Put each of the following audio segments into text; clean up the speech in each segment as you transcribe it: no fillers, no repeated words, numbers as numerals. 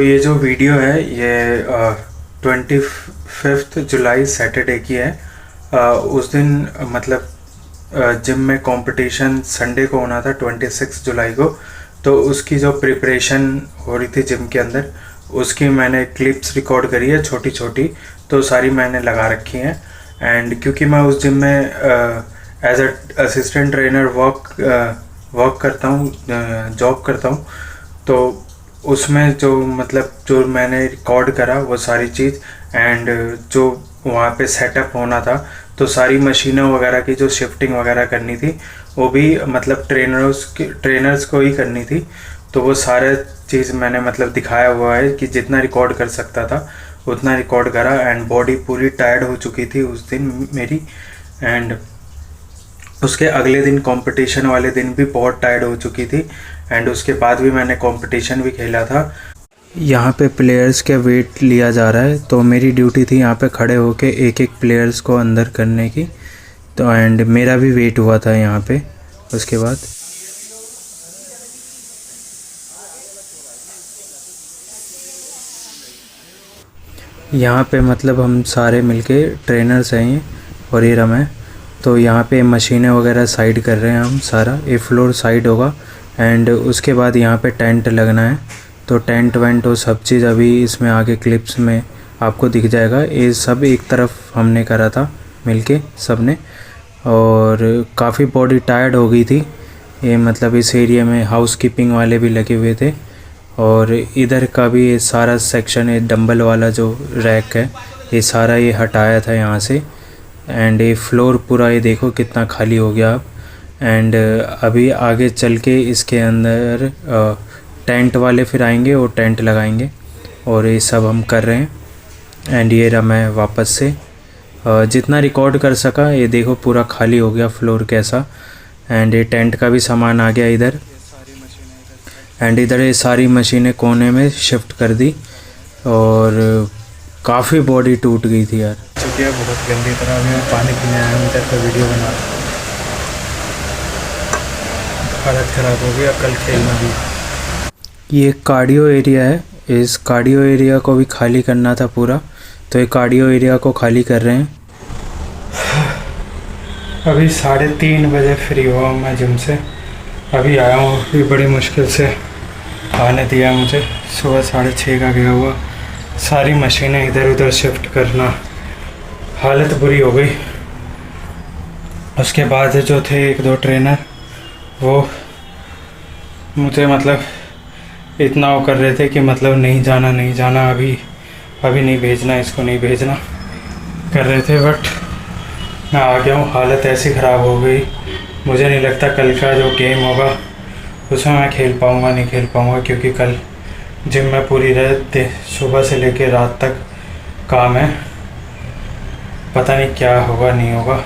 तो ये जो वीडियो है ये 25 जुलाई सैटरडे की है। उस दिन मतलब जिम में कंपटीशन संडे को होना था 26 जुलाई को। तो उसकी जो प्रिपरेशन हो रही थी जिम के अंदर, उसकी मैंने क्लिप्स रिकॉर्ड करी है छोटी छोटी, तो सारी मैंने लगा रखी हैं। एंड क्योंकि मैं उस जिम में as a assistant trainer work करता हूँ, जॉब करता हूँ, तो उसमें जो मैंने रिकॉर्ड करा वो सारी चीज़, एंड जो वहाँ पे सेटअप होना था, तो सारी मशीनों वगैरह की जो शिफ्टिंग वगैरह करनी थी वो भी मतलब ट्रेनर्स को ही करनी थी। तो वो सारे चीज़ मैंने मतलब दिखाया हुआ है कि जितना रिकॉर्ड कर सकता था उतना रिकॉर्ड करा। एंड बॉडी पूरी टायर्ड हो चुकी थी उस दिन मेरी, एंड उसके अगले दिन कंपटीशन वाले दिन भी बहुत टायर्ड हो चुकी थी। एंड उसके बाद भी मैंने कंपटीशन भी खेला था। यहाँ पे प्लेयर्स के वेट लिया जा रहा है, तो मेरी ड्यूटी थी यहाँ पे खड़े होके एक एक प्लेयर्स को अंदर करने की। तो एंड मेरा भी वेट हुआ था यहाँ पे। उसके बाद यहाँ पे मतलब हम सारे मिलके ट्रेनर्स हैं ये, और ये रमें। तो यहाँ पे मशीनें वगैरह साइड कर रहे हैं हम, सारा ये फ्लोर साइड होगा। एंड उसके बाद यहाँ पे टेंट लगना है, तो टेंट वेंट वो सब चीज़ अभी इसमें आगे क्लिप्स में आपको दिख जाएगा। ये सब एक तरफ हमने करा था मिलके सब ने, और काफ़ी बॉडी टायर्ड हो गई थी ये। मतलब इस एरिया में हाउस कीपिंग वाले भी लगे हुए थे, और इधर का भी ये सारा सेक्शन, ये डंबल वाला जो रैक है ये सारा ये हटाया था यहाँ से। एंड ये फ्लोर पूरा ये देखो कितना खाली हो गया अब। एंड अभी आगे चल के इसके अंदर टेंट वाले फिर आएंगे और टेंट लगाएंगे, और ये सब हम कर रहे हैं। एंड ये रहा मैं वापस से जितना रिकॉर्ड कर सका, ये देखो पूरा खाली हो गया फ्लोर कैसा। एंड ये टेंट का भी सामान आ गया इधर, एंड इधर ये सारी मशीनें कोने में शिफ्ट कर दी, और काफ़ी बॉडी टूट गई थी यार। चुकी है बहुत गंदी तरह। अभी मैं पानी पीने आया हूँ, इधर का वीडियो बना रहा हूँ। हालत ख़राब हो गया, कल खेलना भी। ये कार्डियो एरिया है, इस कार्डियो एरिया को भी खाली करना था पूरा, तो ये कार्डियो एरिया को खाली कर रहे हैं। अभी 3:30 बजे फ्री हुआ मैं जिम से, अभी आया हूँ। अभी बड़ी मुश्किल से आने दिया मुझे, सुबह 6:30 का गया हुआ। सारी मशीनें इधर उधर शिफ्ट करना, हालत बुरी हो गई। उसके बाद जो थे 1-2 ट्रेनर, वो मुझे मतलब इतना वो कर रहे थे कि मतलब नहीं जाना, अभी नहीं भेजना, इसको नहीं भेजना कर रहे थे। बट मैं आ गया हूँ। हालत ऐसी ख़राब हो गई, मुझे नहीं लगता कल का जो गेम होगा उसमें मैं खेल पाऊँगा, नहीं खेल पाऊँगा, क्योंकि कल जिम में पूरी रात सुबह से लेकर रात तक काम है। पता नहीं क्या होगा नहीं होगा,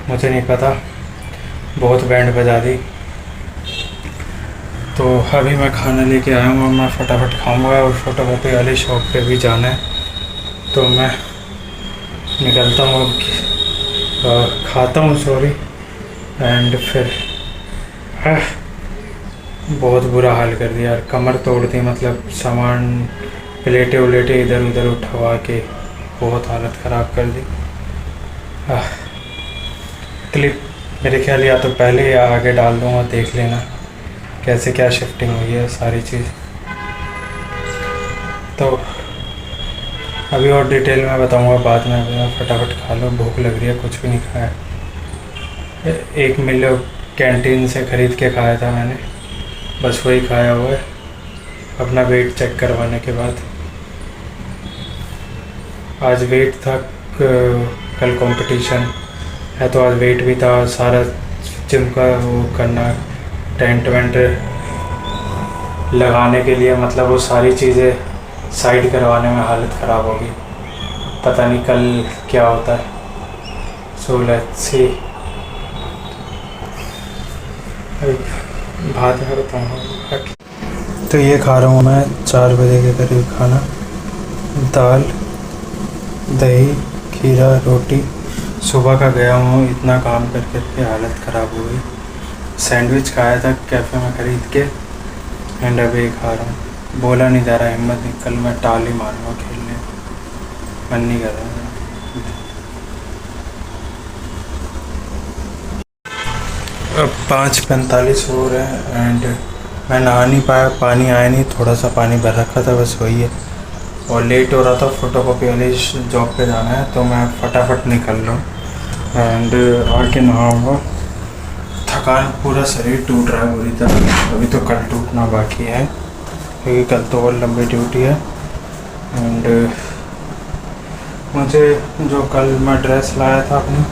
मुझे नहीं पता। बहुत बैंड बजा दी। तो अभी मैं खाना लेके आया हूँ, मैं फटाफट खाऊंगा, और फोटोकॉपी वाली शॉप पे भी जाना है। तो मैं निकलता हूँ अब, खाता हूँ सॉरी। एंड फिर बहुत बुरा हाल कर दिया यार, कमर तोड़ दी। मतलब सामान प्लेटें उलेटे इधर उधर उठवा के बहुत हालत ख़राब कर दी। क्लिप मेरे ख्याल या तो पहले या आगे डाल दूँगा, देख लेना कैसे क्या शिफ्टिंग हुई है सारी चीज़। तो अभी और डिटेल में बताऊंगा बाद में। मैं फटाफट खा लो, भूख लग रही है, कुछ भी नहीं खाया। एक मिल कैंटीन से ख़रीद के खाया था मैंने, बस वही खाया हुआ है अपना वेट चेक करवाने के बाद। आज वेट था, कल कंपटीशन है तो आज वेट भी था। सारा जिम का वो करना, टेंट वेंट लगाने के लिए, मतलब वो सारी चीज़ें साइड करवाने में हालत ख़राब होगी। पता नहीं कल क्या होता है। So let's see. भात में बताऊँगा। तो ये खा रहा हूँ मैं 4 बजे के करीब खाना, दाल दही खीरा रोटी। सुबह का गया हूँ, इतना काम करके हालत ख़राब हो गई। सैंडविच खाया था कैफ़े में ख़रीद के, एंड अभी खा रहा हूँ। बोला नहीं जा रहा, हिम्मत नहीं, कल मैं टाल ही मारूंगा खेलने, मन नहीं कर रहा। अब 5:45 हो रहे हैं एंड मैं नहा नहीं पाया, पानी आया नहीं, थोड़ा सा पानी भर रखा था, बस वही है। और लेट हो रहा था, फोटोकॉपी वाली जॉब पे जाना है, तो मैं फटाफट निकल रहा हूँ एंड आके नहाऊंगा। थकान, पूरा शरीर टूट रहा है बुरी तरह। अभी तो कल टूटना बाकी है क्योंकि कल तो और लंबी ड्यूटी है। एंड मुझे जो कल मैं ड्रेस लाया था अपनी,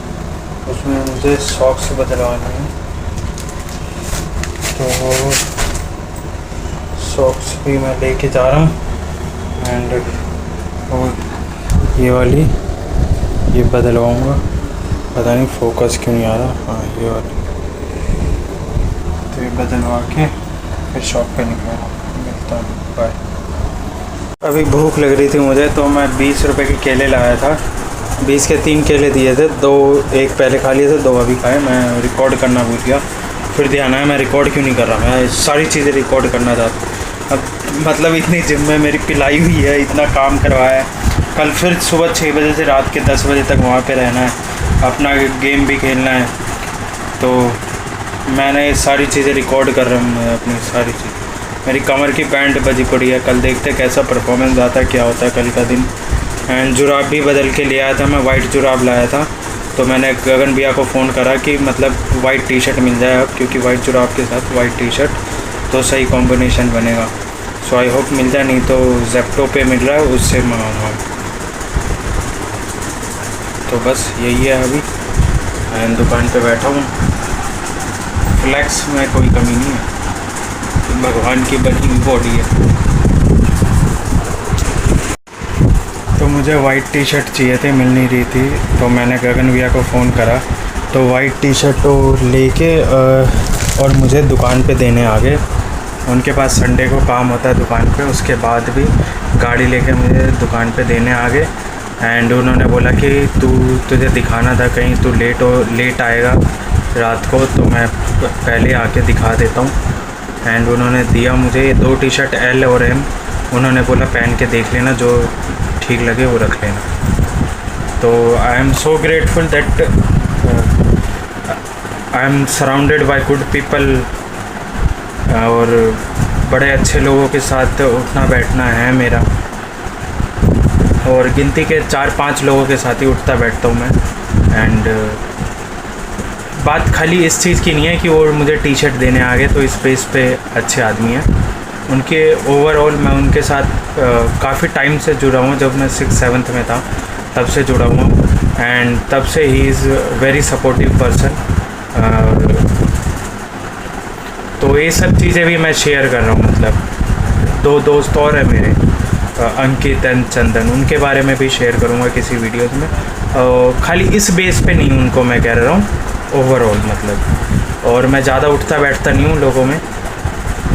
उसमें मुझे सॉक्स बदलवाने हैं, तो सॉक्स भी मैं लेके जा रहा हूँ। एंड और ये वाली ये बदलवाऊँगा, पता नहीं फोकस क्यों नहीं आ रहा। हाँ ये वाली, तो ये बदलवा के फिर शॉप पे निकलूँगा। मिलता हूँ, बाय। अभी भूख लग रही थी मुझे, तो मैं 20 रुपए के केले लाया था। 20 के 3 केले दिए थे, 2 एक पहले खा लिए थे, 2 अभी खाए। मैं रिकॉर्ड करना भूल गया, फिर ध्यान आया मैं रिकॉर्ड क्यों नहीं कर रहा। मैं सारी चीज़ें रिकॉर्ड करना चाहता। अब मतलब इतनी जिम में मेरी पिलाई हुई है, इतना काम करवाया है। कल फिर सुबह 6 बजे से रात के 10 बजे तक वहाँ पे रहना है, अपना गेम भी खेलना है। तो मैंने सारी चीज़ें रिकॉर्ड कर रहा हूँ, अपनी सारी चीज़। मेरी कमर की पैंट बजी पड़ी है, कल देखते कैसा परफॉर्मेंस आता है, क्या होता है कल का दिन। एंड जुराब भी बदल के ले आया था, मैं वाइट जुराब लाया था। तो मैंने गगन भैया को फ़ोन करा कि मतलब वाइट टी शर्ट मिल जाए अब, क्योंकि वाइट जुराब के साथ वाइट टी शर्ट तो सही कॉम्बिनेशन बनेगा। सो आई होप मिल जाए, नहीं तो जेप्टो पे मिल रहा है, उससे मंगाऊँगा। तो बस यही है अभी। एंड दुकान पे बैठा हूँ, फ्लैक्स में कोई कमी नहीं है, भगवान की बनी हुई बॉडी है। तो मुझे वाइट टी शर्ट चाहिए थी, मिल नहीं रही थी, तो मैंने गगन भैया को फ़ोन करा, तो वाइट टी शर्ट तो लेके और मुझे दुकान पे देने आ गए। उनके पास संडे को काम होता है दुकान पे, उसके बाद भी गाड़ी लेके मुझे दुकान पे देने आ गए। एंड उन्होंने बोला कि तुझे दिखाना था कहीं, तू लेट आएगा रात को, तो मैं पहले आके दिखा देता हूँ। एंड उन्होंने दिया मुझे 2 टी शर्ट L और M। उन्होंने बोला पहन के देख लेना, जो ठीक लगे वो रख लेना। तो I am so grateful that I am surrounded by good people, और बड़े अच्छे लोगों के साथ उठना बैठना है मेरा, और गिनती के 4-5 लोगों के साथ ही उठता बैठता हूँ मैं। एंड बात खाली इस चीज़ की नहीं है कि वो मुझे टी शर्ट देने आ गए तो इस बेस पे अच्छे आदमी हैं। उनके ओवरऑल मैं उनके साथ काफ़ी टाइम से जुड़ा हूँ, जब मैं 6th-7th में था तब से जुड़ा हुआ हूँ। एंड तब से he is very supportive person. तो ये सब चीज़ें भी मैं शेयर कर रहा हूँ। मतलब 2 दोस्त और हैं मेरे, अंकित एंड चंदन, उनके बारे में भी शेयर करूँगा किसी वीडियोज़ में। खाली इस बेस पे नहीं उनको मैं कह रहा हूँ, ओवरऑल मतलब। और मैं ज़्यादा उठता बैठता नहीं हूँ लोगों में,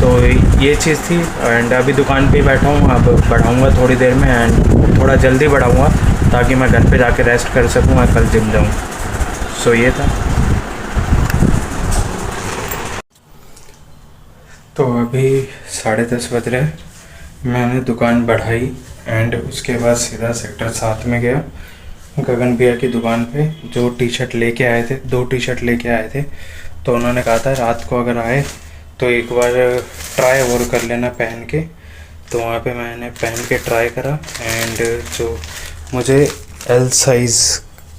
तो ये चीज़ थी। एंड अभी दुकान पे बैठा हूँ, अब बढ़ाऊँगा थोड़ी देर में, एंड थोड़ा जल्दी बढ़ाऊँगा ताकि मैं घर पे जाके रेस्ट कर सकूँ और कल जिम जाऊँ। सो ये था। तो अभी 10:30 बज रहे हैं, मैंने दुकान बढ़ाई एंड उसके बाद सीधा सेक्टर 7 में गया, गगन भैया की दुकान पे। जो टी शर्ट लेके आए थे, 2 टी शर्ट लेके आए थे, तो उन्होंने कहा था रात को अगर आए तो एक बार ट्राई और कर लेना पहन के। तो वहाँ पे मैंने पहन के ट्राई करा, एंड जो मुझे L साइज़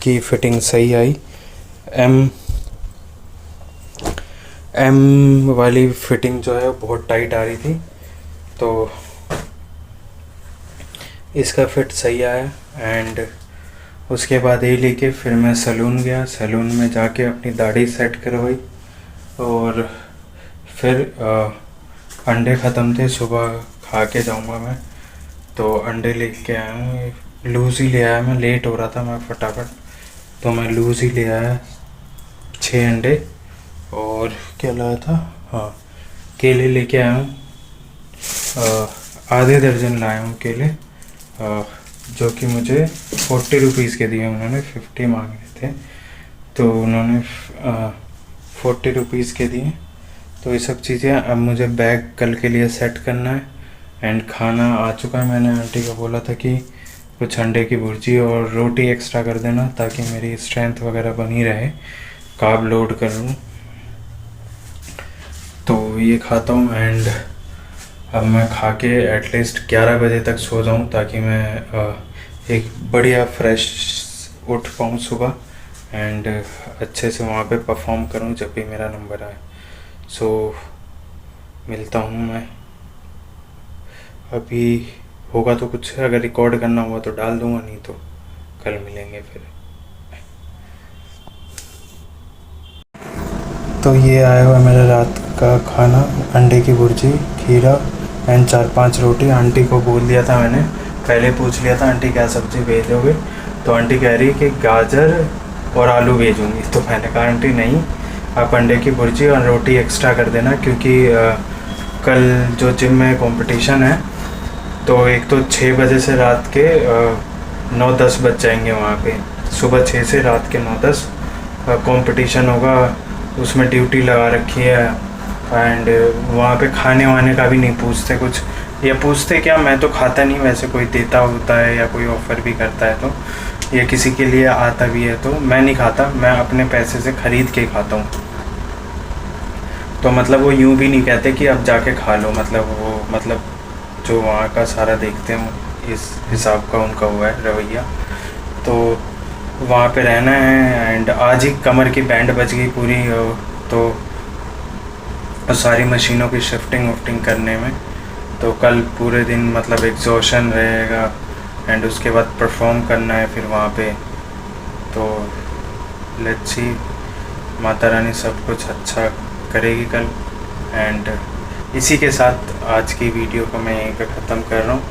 की फ़िटिंग सही आई। M वाली फ़िटिंग जो है बहुत टाइट आ रही थी, तो इसका फिट सही आया। एंड उसके बाद ये लेके फिर मैं सैलून गया, सैलून में जाके अपनी दाढ़ी सेट करवाई, और फिर अंडे ख़त्म थे, सुबह खा के जाऊँगा मैं, तो अंडे लेके आया हूँ। लूज़ ही ले आया, मैं लेट हो रहा था, मैं फटाफट, तो मैं लूज़ ही ले आया 6 अंडे। और क्या लाया था, हाँ केले लेके आया हूँ, आधे दर्जन लाया हूँ केले, जो कि मुझे 40 रुपीज़ के दिए उन्होंने, 50 मांग रहे थे, तो उन्होंने 40 रुपीज़ के दिए। तो ये सब चीज़ें। अब मुझे बैग कल के लिए सेट करना है, एंड खाना आ चुका है। मैंने आंटी को बोला था कि कुछ अंडे की भुर्जी और रोटी एक्स्ट्रा कर देना ताकि मेरी स्ट्रेंथ वगैरह बनी रहे, कार्ब लोड कर लूँ। तो ये खाता हूँ एंड अब मैं खा के एटलीस्ट 11 बजे तक सो जाऊँ ताकि मैं एक बढ़िया फ्रेश उठ पाऊँ सुबह एंड अच्छे से वहाँ पे परफॉर्म करूँ जब भी मेरा नंबर आए। सो मिलता हूँ मैं अभी। होगा तो कुछ अगर रिकॉर्ड करना हुआ तो डाल दूँगा, नहीं तो कल मिलेंगे फिर। तो ये आया हुआ मेरा रात का खाना, अंडे की भुर्जी, खीरा एंड 4-5 रोटी। आंटी को बोल दिया था मैंने, पहले पूछ लिया था आंटी क्या सब्ज़ी भेजोगे, तो आंटी कह रही कि गाजर और आलू भेजूँगी। तो मैंने कहा आंटी नहीं, आप अंडे की भुर्जी और रोटी एक्स्ट्रा कर देना, क्योंकि कल जो जिम में कंपटीशन है तो एक तो 6 बजे से रात के 9-10 बज जाएंगे वहाँ पे। सुबह 6 से रात के 9-10 कंपटीशन होगा, उसमें ड्यूटी लगा रखी है। एंड वहाँ पे खाने वाने का भी नहीं पूछते कुछ, या पूछते क्या, मैं तो खाता नहीं, वैसे कोई देता होता है या कोई ऑफ़र भी करता है तो, या किसी के लिए आता भी है तो मैं नहीं खाता, मैं अपने पैसे से ख़रीद के खाता हूँ। तो मतलब वो यूँ भी नहीं कहते कि अब जाके खा लो, मतलब जो वहाँ का सारा देखते हैं इस हिसाब का उनका हुआ है रवैया। तो वहाँ पे रहना है एंड आज ही कमर की बैंड बज गई पूरी, तो सारी मशीनों की शिफ्टिंग वुफ्टिंग करने में, तो कल पूरे दिन मतलब एग्जॉशन रहेगा एंड उसके बाद परफॉर्म करना है फिर वहाँ पे। तो लेट्स सी, माता रानी सब कुछ अच्छा करेगी कल। एंड इसी के साथ आज की वीडियो को मैं यहीं पे ख़त्म कर रहा हूँ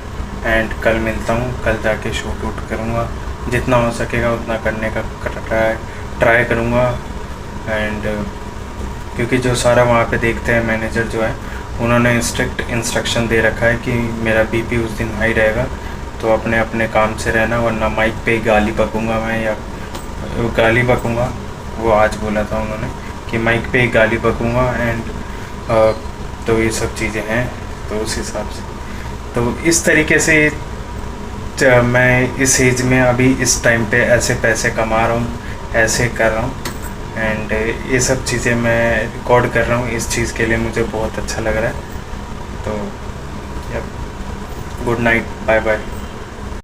एंड कल मिलता हूँ। कल जाके शूट वूट करूँगा, जितना हो सकेगा उतना करने का ट्राई करूँगा। एंड क्योंकि जो सारा वहाँ पे देखते हैं मैनेजर जो है, उन्होंने स्ट्रिक्ट इंस्ट्रक्शन दे रखा है कि मेरा बीपी उस दिन हाई रहेगा, तो अपने अपने काम से रहना, वरना माइक पे गाली बकूँगा मैं, या गाली बकूँगा, वो आज बोला था उन्होंने कि माइक पे गाली बकूँगा। एंड तो ये सब चीज़ें हैं, तो उस हिसाब से, तो इस तरीके से मैं इस एज में अभी इस टाइम पे ऐसे पैसे कमा रहा हूँ, ऐसे कर रहा हूँ एंड ये सब चीज़ें मैं रिकॉर्ड कर रहा हूँ। इस चीज़ के लिए मुझे बहुत अच्छा लग रहा है। तो गुड नाइट, बाय बाय।